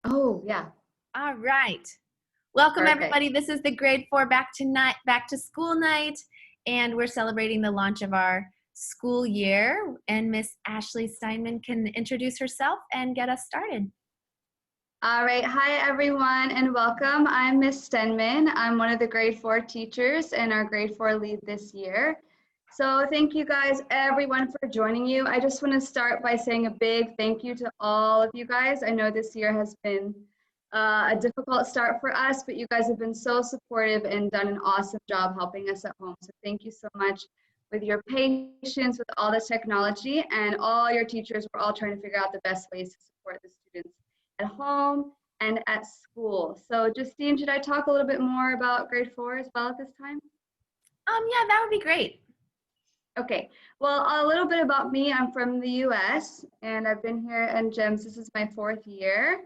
Oh, yeah. All right. Welcome Perfect. everybody. This is the grade 4 back to school night, and we're celebrating the launch of our school year. And Miss Ashley Steinman can introduce herself and get us started. All right. Hi, everyone, and welcome. I'm Miss Stenman. I'm one of the grade 4 teachers and our grade 4 lead this year. So thank you guys, everyone, for joining you. I just want to start by saying a big thank you to all of you guys. I know this year has been a difficult start for us, but you guys have been so supportive and done an awesome job helping us at home. So thank you so much with your patience with all the technology, and all your teachers. We're all trying to figure out the best ways to support the students at home and at school. So Justine, should I talk a little bit more about grade 4 as well at this time? Yeah, that would be great. Okay, well, a little bit about me. I'm from the US and I've been here in GEMS. This is my 4th year.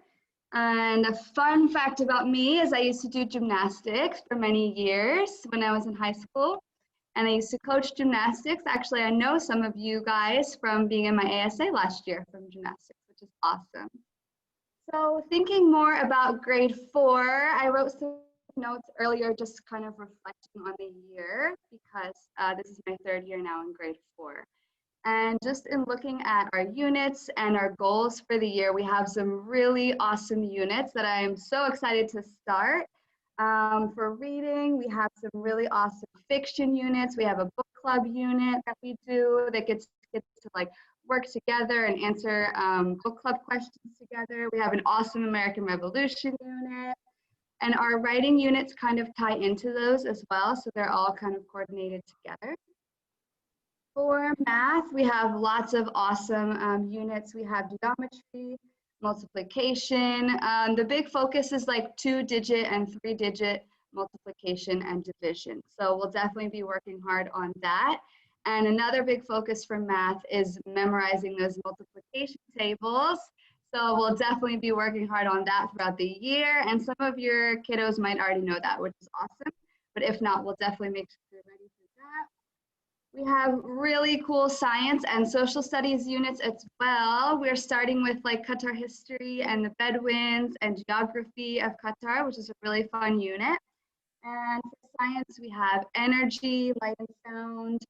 And a fun fact about me is I used to do gymnastics for many years when I was in high school. And I used to coach gymnastics. Actually, I know some of you guys from being in my ASA last year from gymnastics, which is awesome. So thinking more about grade 4, I wrote some notes earlier just kind of reflecting on the year because this is my 3rd year now in grade 4. And just in looking at our units and our goals for the year, we have some really awesome units that I am so excited to start. For reading, we have some really awesome fiction units. We have a book club unit that we do that gets to like work together and answer book club questions together. We have an awesome American Revolution unit. And our writing units kind of tie into those as well, so they're all kind of coordinated together. For math, we have lots of awesome units. We have geometry, multiplication. The big focus is like 2-digit and 3-digit multiplication and division. So we'll definitely be working hard on that. And another big focus for math is memorizing those multiplication tables. So we'll definitely be working hard on that throughout the year. And some of your kiddos might already know that, which is awesome. But if not, we'll definitely make sure you're ready for that. We have really cool science and social studies units as well. We're starting with like Qatar history and the Bedouins and geography of Qatar, which is a really fun unit. And for science, we have energy, light and sound.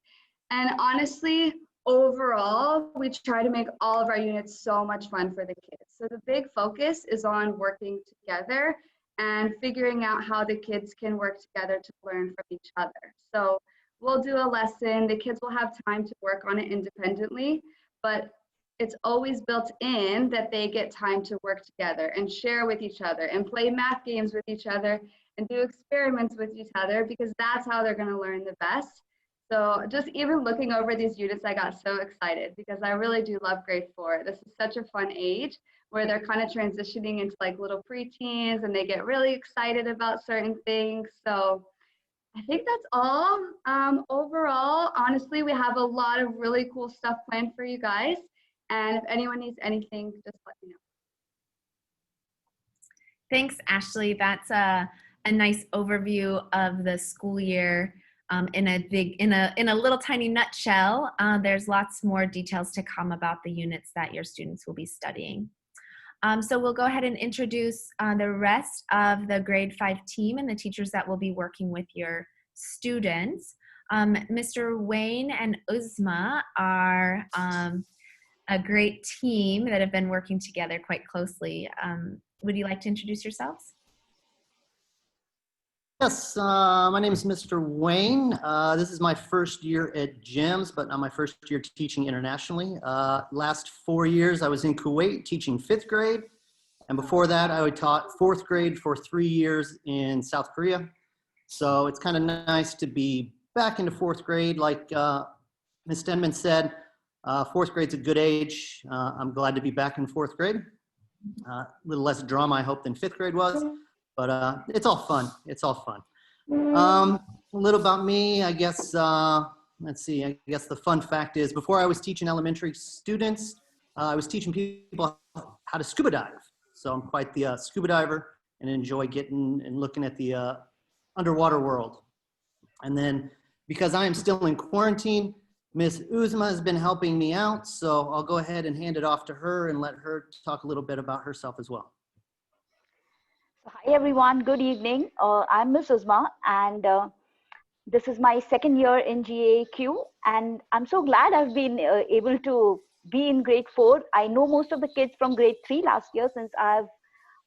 And honestly, overall, we try to make all of our units so much fun for the kids. So the big focus is on working together and figuring out how the kids can work together to learn from each other. So we'll do a lesson, the kids will have time to work on it independently, but it's always built in that they get time to work together and share with each other and play math games with each other and do experiments with each other, because that's how they're going to learn the best. So just even looking over these units, I got so excited because I really do love grade 4. This is such a fun age where they're kind of transitioning into like little preteens and they get really excited about certain things. So I think that's all. Overall, honestly, we have a lot of really cool stuff planned for you guys. And if anyone needs anything, just let me know. Thanks, Ashley. That's a nice overview of the school year. In a little tiny nutshell. There's lots more details to come about the units that your students will be studying. So we'll go ahead and introduce the rest of the grade 5 team and the teachers that will be working with your students. Mr. Wayne and Uzma are a great team that have been working together quite closely. Would you like to introduce yourselves? Yes, my name is Mr. Wayne. This is my first year at GEMS, but not my first year teaching internationally. Last 4 years, I was in Kuwait teaching 5th grade. And before that, I taught 4th grade for 3 years in South Korea. So it's kind of nice to be back into 4th grade. Like Ms. Denman said, 4th grade's a good age. I'm glad to be back in 4th grade. A little less drama, I hope, than 5th grade was. But it's all fun. It's all fun. A little about me, I guess. Let's see. I guess the fun fact is, before I was teaching elementary students, I was teaching people how to scuba dive. So I'm quite the scuba diver and enjoy getting and looking at the underwater world. And then, because I am still in quarantine, Miss Uzma has been helping me out. So I'll go ahead and hand it off to her and let her talk a little bit about herself as well. Hi everyone, good evening. I'm Ms. Uzma and this is my second year in GAQ and I'm so glad I've been able to be in grade 4. I know most of the kids from grade 3 last year since I've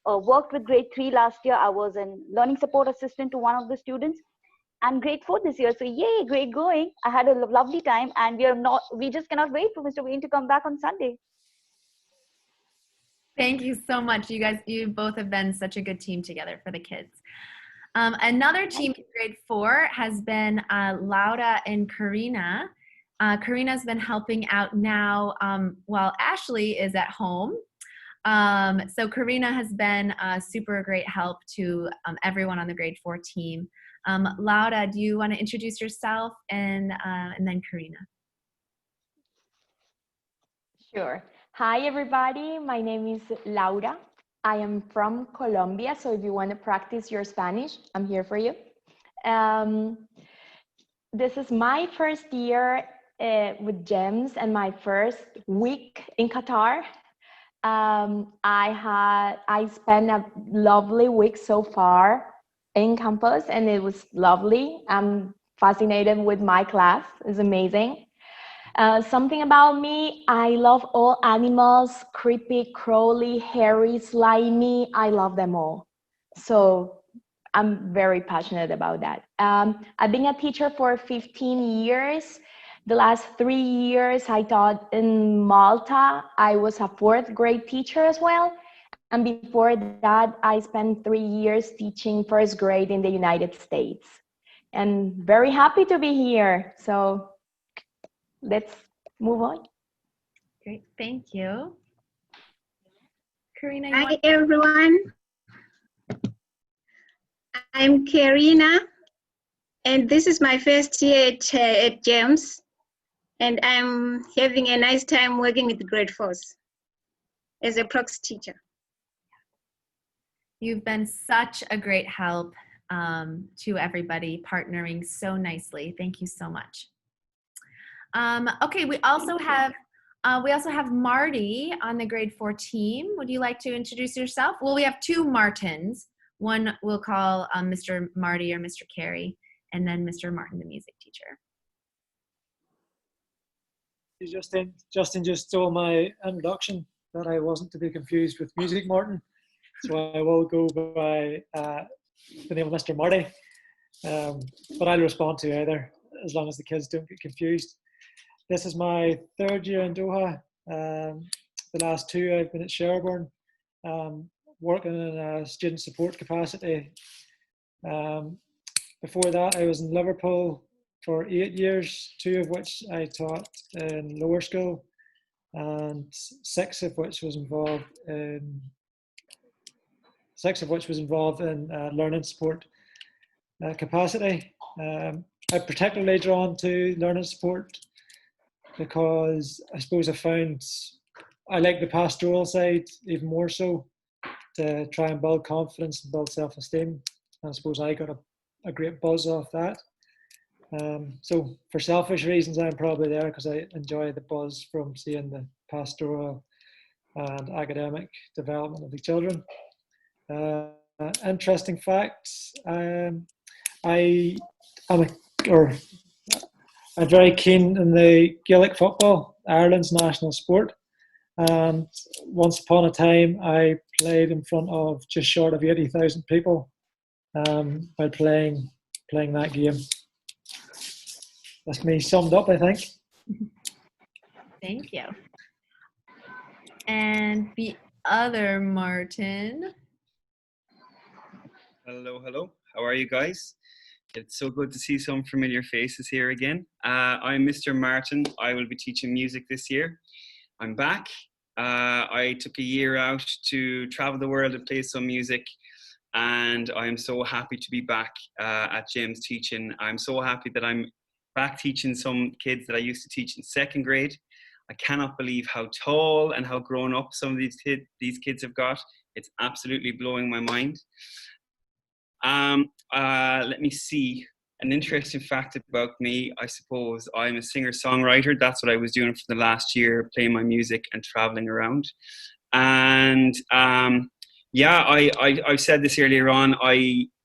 worked with grade 3 last year. I was a learning support assistant to one of the students and grade 4 this year. So yay, great going. I had a lovely time and we just cannot wait for Mr. Wayne to come back on Sunday. Thank you so much. You both have been such a good team together for the kids. Another team in grade 4 has been Laura and Karina. Karina's been helping out now while Ashley is at home. So Karina has been a super great help to everyone on the grade 4 team. Laura, do you want to introduce yourself and then Karina? Sure. Hi, everybody. My name is Laura. I am from Colombia, so if you want to practice your Spanish, I'm here for you. This is my first year with GEMS and my first week in Qatar. I spent a lovely week so far in campus, and it was lovely. I'm fascinated with my class. It's amazing. Something about me, I love all animals, creepy, crawly, hairy, slimy. I love them all. So I'm very passionate about that. I've been a teacher for 15 years. The last 3 years I taught in Malta. I was a 4th grade teacher as well. And before that, I spent 3 years teaching 1st grade in the United States. And very happy to be here. So let's move on. Great, thank you. Karina, Hi everyone. I'm Karina, and this is my first year at GEMS, and I'm having a nice time working with grade 4s as a proxy teacher. You've been such a great help to everybody, partnering so nicely. Thank you so much. Okay, we also have Marty on the grade 4 team. Would you like to introduce yourself? Well, we have 2 Martins. One we'll call Mr. Marty or Mr. Carey, and then Mr. Martin, the music teacher. Justin just stole my introduction, that I wasn't to be confused with Music Martin. So I will go by the name of Mr. Marty. But I'll respond to either, as long as the kids don't get confused. This is my 3rd year in Doha. The last 2 I've been at Sherborne, working in a student support capacity. Before that, I was in Liverpool for 8 years, 2 of which I taught in lower school, and 6 of which was involved in learning support capacity. I'm particularly drawn to learning support because I suppose I like the pastoral side even more so, to try and build confidence and build self-esteem. I suppose I got a great buzz off that. So for selfish reasons, I'm probably there because I enjoy the buzz from seeing the pastoral and academic development of the children. Interesting facts. I'm very keen in the Gaelic football, Ireland's national sport. And once upon a time, I played in front of just short of 80,000 people while playing that game. That's me summed up, I think. Thank you. And the other Martin. Hello, hello. How are you guys? It's so good to see some familiar faces here again. I'm Mr. Martin. I will be teaching music this year. I'm back. I took a year out to travel the world and play some music, and I'm so happy to be back at GEMS teaching. I'm so happy that I'm back teaching some kids that I used to teach in 2nd grade. I cannot believe how tall and how grown up some of these kids have got. It's absolutely blowing my mind. Let me see. An interesting fact about me, I suppose I'm a singer-songwriter. That's what I was doing for the last year, playing my music and traveling around. And Yeah, I've said this earlier on.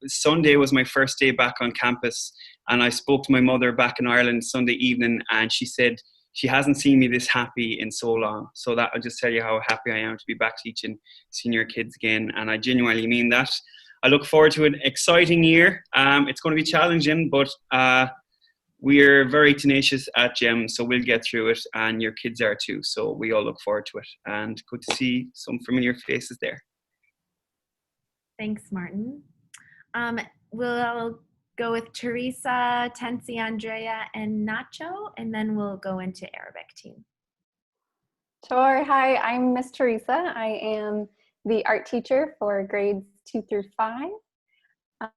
Sunday was my first day back on campus, and I spoke to my mother back in Ireland Sunday evening, and she said she hasn't seen me this happy in so long. So that I'll just tell you how happy I am to be back teaching senior kids again, and I genuinely mean that. I look forward to an exciting year. It's going to be challenging, but we're very tenacious at GEMS, so we'll get through it, and your kids are too. So we all look forward to it, and good to see some familiar faces there. Thanks, Martin. We'll go with Teresa, Tensi, Andrea, and Nacho, and then we'll go into Arabic team. Sure. Hi, I'm Miss Teresa. I am the art teacher for grades 2 through 5.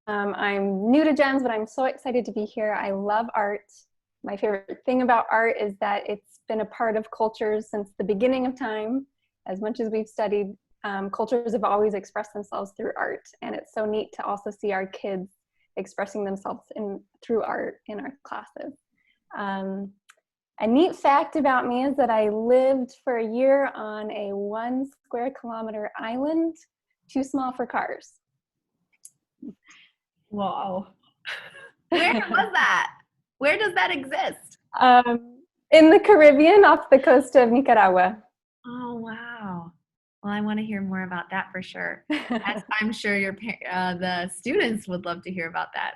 I'm new to GEMS, but I'm so excited to be here. I love art. My favorite thing about art is that it's been a part of cultures since the beginning of time. As much as we've studied, cultures have always expressed themselves through art, and it's so neat to also see our kids expressing themselves through art in our classes. A neat fact about me is that I lived for a year on a 1 square kilometer island, too small for cars. Wow. Where was that? Where does that exist? In the Caribbean, off the coast of Nicaragua. Oh, wow. Well, I want to hear more about that for sure. As I'm sure the students would love to hear about that.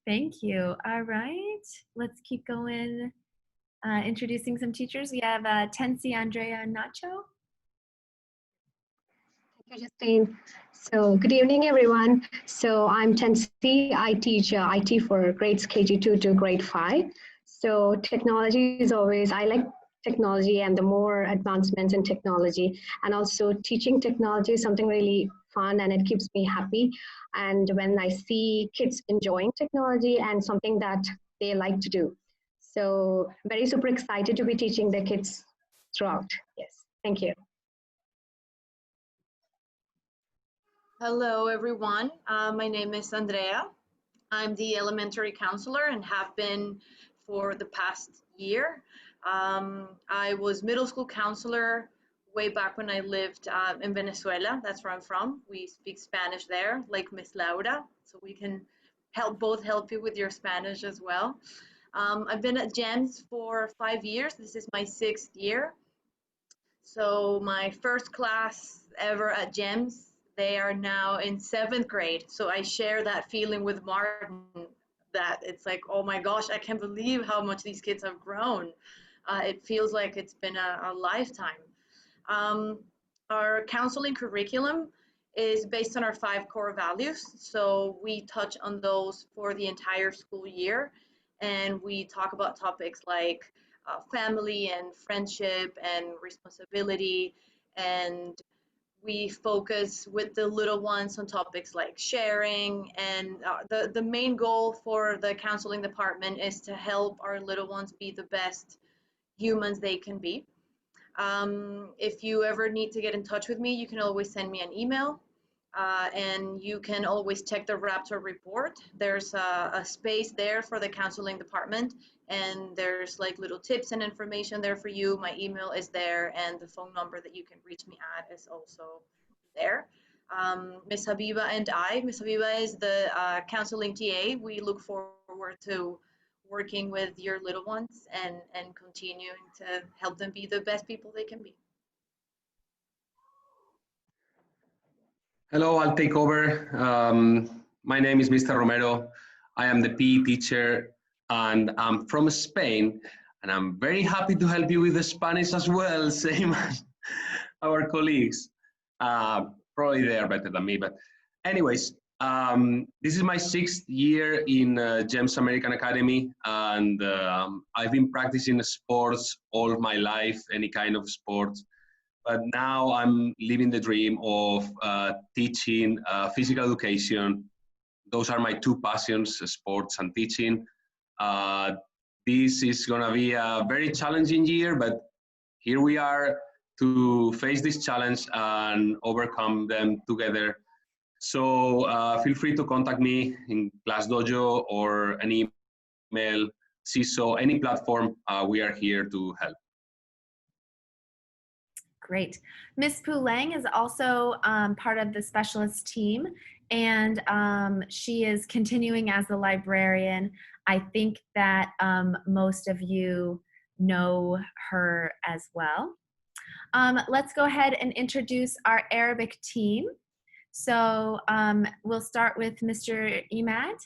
Thank you. All right, let's keep going. Introducing some teachers. We have Tensi, Andrea, and Nacho. Thank you, Justine. So good evening, everyone. So I'm Tensi. I teach IT for grades KG2 to grade 5. So technology is always, I like technology and the more advancements in technology, and also teaching technology is something really fun and it keeps me happy. And when I see kids enjoying technology and something that they like to do. So very super excited to be teaching the kids throughout. Yes, thank you. Hello, everyone. My name is Andrea. I'm the elementary counselor and have been for the past year. I was middle school counselor way back when I lived in Venezuela. That's where I'm from. We speak Spanish there, like Miss Laura, so we can both help you with your Spanish as well. I've been at GEMS for 5 years. This is my 6th year. So my first class ever at GEMS, they are now in 7th grade. So I share that feeling with Martin, that it's like, oh my gosh, I can't believe how much these kids have grown. It feels like it's been a lifetime. Our counseling curriculum is based on our 5 core values. So we touch on those for the entire school year. And we talk about topics like family and friendship and responsibility. And we focus with the little ones on topics like sharing. And the main goal for the counseling department is to help our little ones be the best humans they can be. If you ever need to get in touch with me, you can always send me an email. And you can always check the Raptor report. There's a space there for the counseling department, and there's like little tips and information there for you. My email is there, and the phone number that you can reach me at is also there. Miss Habiba and Miss Habiba is the counseling TA. We look forward to working with your little ones and continuing to help them be the best people they can be. Hello, I'll take over. My name is Mr. Romero. I am the PE teacher and I'm from Spain, and I'm very happy to help you with the Spanish as well, same as our colleagues. Probably they are better than me, but anyways, this is my 6th year in GEMS American Academy, and I've been practicing sports all of my life, any kind of sports. But now I'm living the dream of teaching physical education. Those are my 2 passions, sports and teaching. This is gonna be a very challenging year, but here we are to face this challenge and overcome them together. So feel free to contact me in Class Dojo or an email, CISO, any platform. We are here to help. Great. Ms. Poulang is also part of the specialist team, and she is continuing as the librarian. I think that most of you know her as well. Let's go ahead and introduce our Arabic team. So we'll start with Mr. Imad.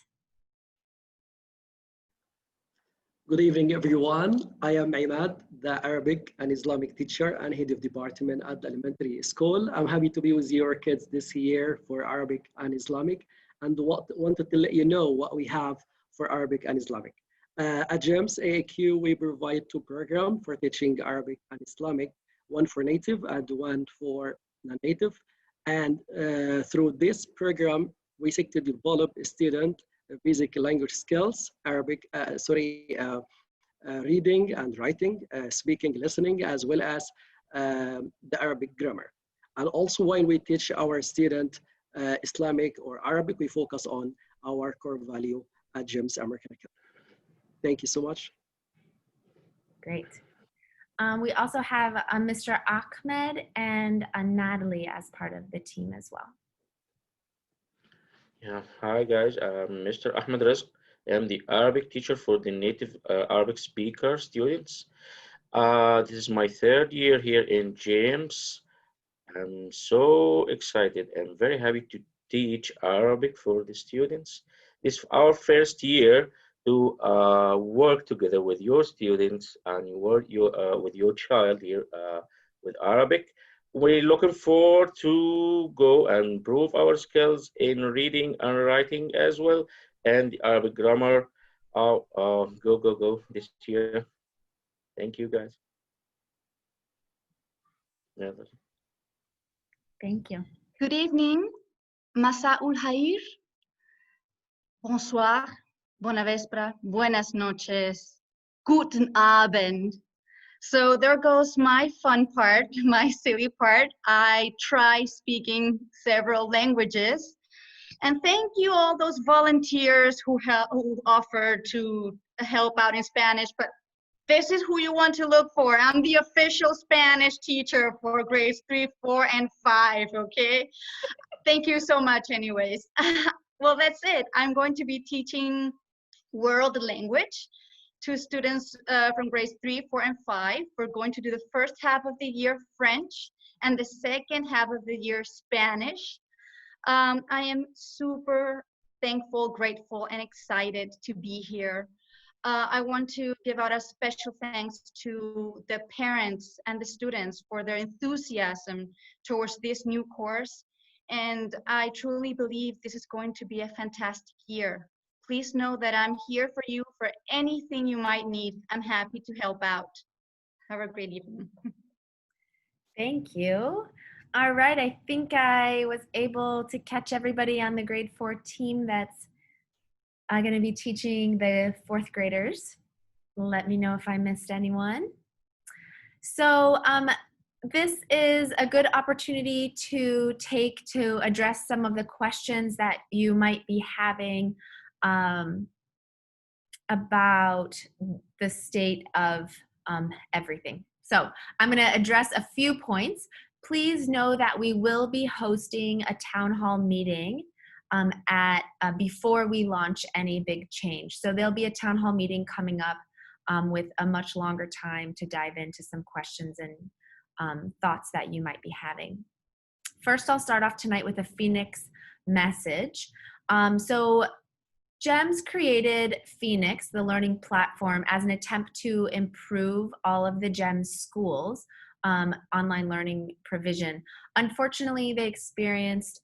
Good evening, everyone. I am Imad, the Arabic and Islamic teacher and head of department at the elementary school. I'm happy to be with your kids this year for Arabic and Islamic, and wanted to let you know what we have for Arabic and Islamic. At GEMS AAQ, we provide two programs for teaching Arabic and Islamic, one for native and one for non-native. And through this program, we seek to develop a student basic language skills, reading and writing, speaking, listening, as well as the Arabic grammar. And also while we teach our student Islamic or Arabic, we focus on our core value at GEMS American Academy. Thank you so much. Great. We also have Mr. Ahmed and Natalie as part of the team as well. Yeah, hi guys, I'm Mr. Ahmed Rizq. I'm the Arabic teacher for the native Arabic speaker students. This is my third year here in James. I'm so excited and very happy to teach Arabic for the students. This is our first year to work together with your students and with your child here with Arabic. We're looking forward to go and improve our skills in reading and writing as well, and the Arabic grammar. Go this year. Thank you, guys. Thank you. Good evening. Masa'ul Hayr. Bonsoir. Buona vespera. Buenas noches. Guten Abend. So there goes my fun part, my silly part. I try speaking several languages. And thank you all those volunteers who offered to help out in Spanish, but this is who you want to look for. I'm the official Spanish teacher for grades 3, 4, and 5, okay? Thank you so much anyways. Well, that's it. I'm going to be teaching world language to students from grades 3, 4, and 5. We're going to do the first half of the year French and the second half of the year Spanish. I am super thankful, grateful, and excited to be here. I want to give out a special thanks to the parents and the students for their enthusiasm towards this new course. And I truly believe this is going to be a fantastic year. Please know that I'm here for you for anything you might need. I'm happy to help out. Have a great evening. Thank you. All right, I think I was able to catch everybody on the grade 4 team that's going to be teaching the 4th graders. Let me know if I missed anyone. So this is a good opportunity to address some of the questions that you might be having about the state of everything. So I'm going to address a few points. Please know that we will be hosting a town hall meeting before we launch any big change. So there'll be a town hall meeting coming up with a much longer time to dive into some questions and thoughts that you might be having. First, I'll start off tonight with a Phoenix message. So GEMS created Phoenix, the learning platform, as an attempt to improve all of the GEMS schools' online learning provision. Unfortunately, we experienced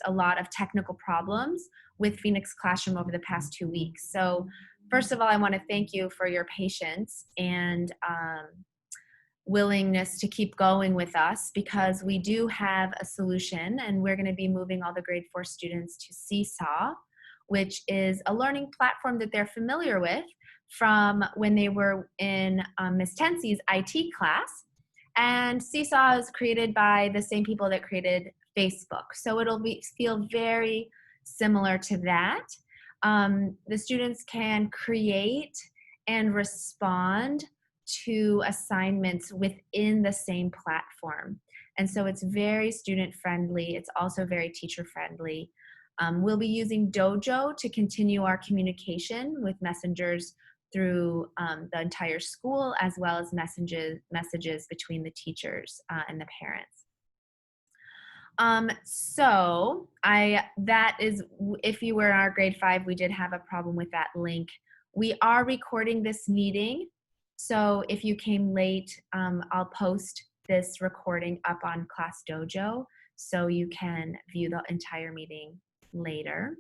a lot of technical problems with Phoenix Classroom over the past 2 weeks. So first of all, I want to thank you for your patience and willingness to keep going with us, because we do have a solution, and we're going to be moving all the grade 4 students to Seesaw, which is a learning platform that they're familiar with from when they were in Ms. Tensi's IT class. And Seesaw is created by the same people that created Facebook. So it'll feel very similar to that. The students can create and respond two assignments within the same platform. And so it's very student friendly. It's also very teacher friendly. We'll be using Dojo to continue our communication with messengers through the entire school, as well as messages between the teachers and the parents. That is, if you were in our grade 5, we did have a problem with that link. We are recording this meeting, so if you came late, I'll post this recording up on Class Dojo so you can view the entire meeting later.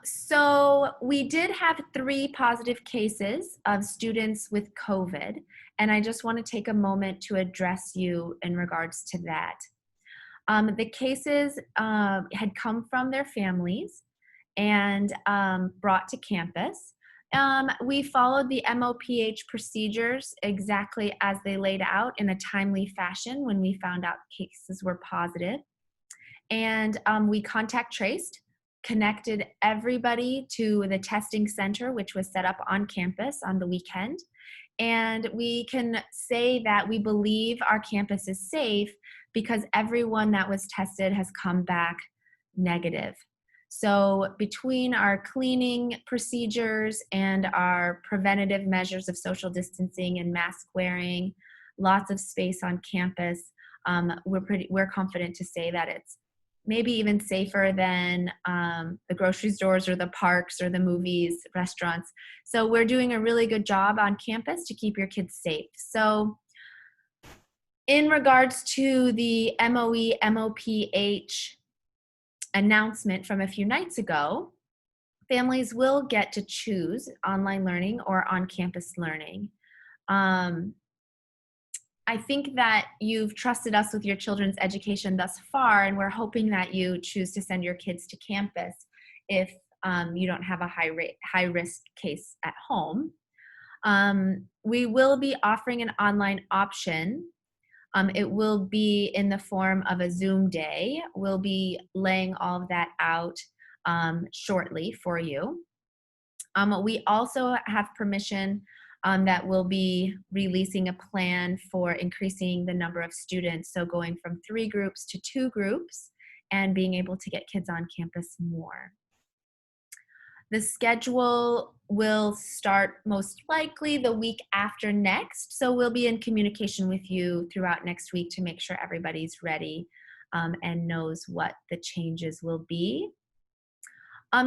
So we did have 3 positive cases of students with COVID, and I just want to take a moment to address you in regards to that. The cases had come from their families and brought to campus. We followed the MOPH procedures exactly as they laid out in a timely fashion when we found out cases were positive. And we contact traced, connected everybody to the testing center, which was set up on campus on the weekend. And we can say that we believe our campus is safe because everyone that was tested has come back negative. So between our cleaning procedures and our preventative measures of social distancing and mask wearing, lots of space on campus, we're confident to say that it's maybe even safer than the grocery stores or the parks or the movies, restaurants. So we're doing a really good job on campus to keep your kids safe. So in regards to the MOE, MOPH announcement from a few nights ago, families will get to choose online learning or on-campus learning. I think that you've trusted us with your children's education thus far, and we're hoping that you choose to send your kids to campus if you don't have a high-risk case at home. We will be offering an online option. It will be in the form of a Zoom day. We'll be laying all of that out shortly for you. We also have permission that we'll be releasing a plan for increasing the number of students. So going from 3 groups to 2 groups and being able to get kids on campus more. The schedule will start most likely the week after next. So we'll be in communication with you throughout next week to make sure everybody's ready and knows what the changes will be.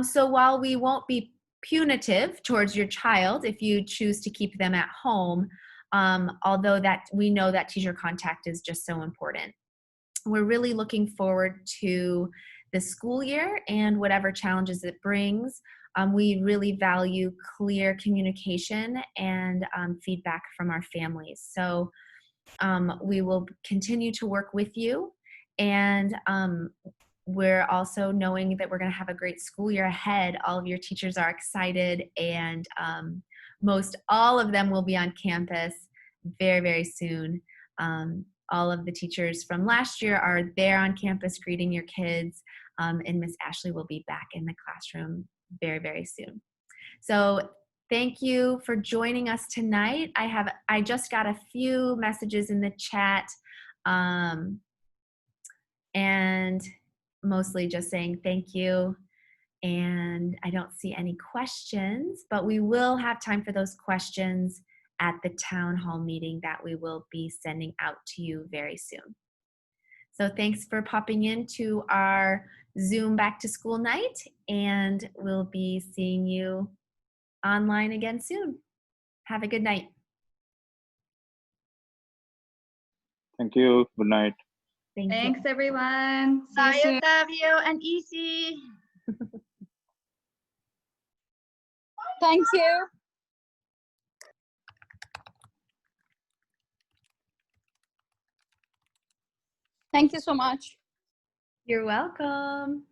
So while we won't be punitive towards your child if you choose to keep them at home, although that we know that teacher contact is just so important. We're really looking forward to the school year and whatever challenges it brings. We really value clear communication and feedback from our families. So we will continue to work with you, and we're also knowing that we're going to have a great school year ahead. All of your teachers are excited, and most all of them will be on campus very, very soon. All of the teachers from last year are there on campus greeting your kids, and Miss Ashley will be back in the classroom very, very soon. So thank you for joining us tonight. I just got a few messages in the chat, and mostly just saying thank you. And I don't see any questions, but we will have time for those questions at the town hall meeting that we will be sending out to you very soon. So thanks for popping into our Zoom back to school night, and we'll be seeing you online again soon. Have a good night. Thank you. Good night. Thanks, everyone. See Bye, you soon. Octavio and Easy. Thank you. Thank you so much. You're welcome.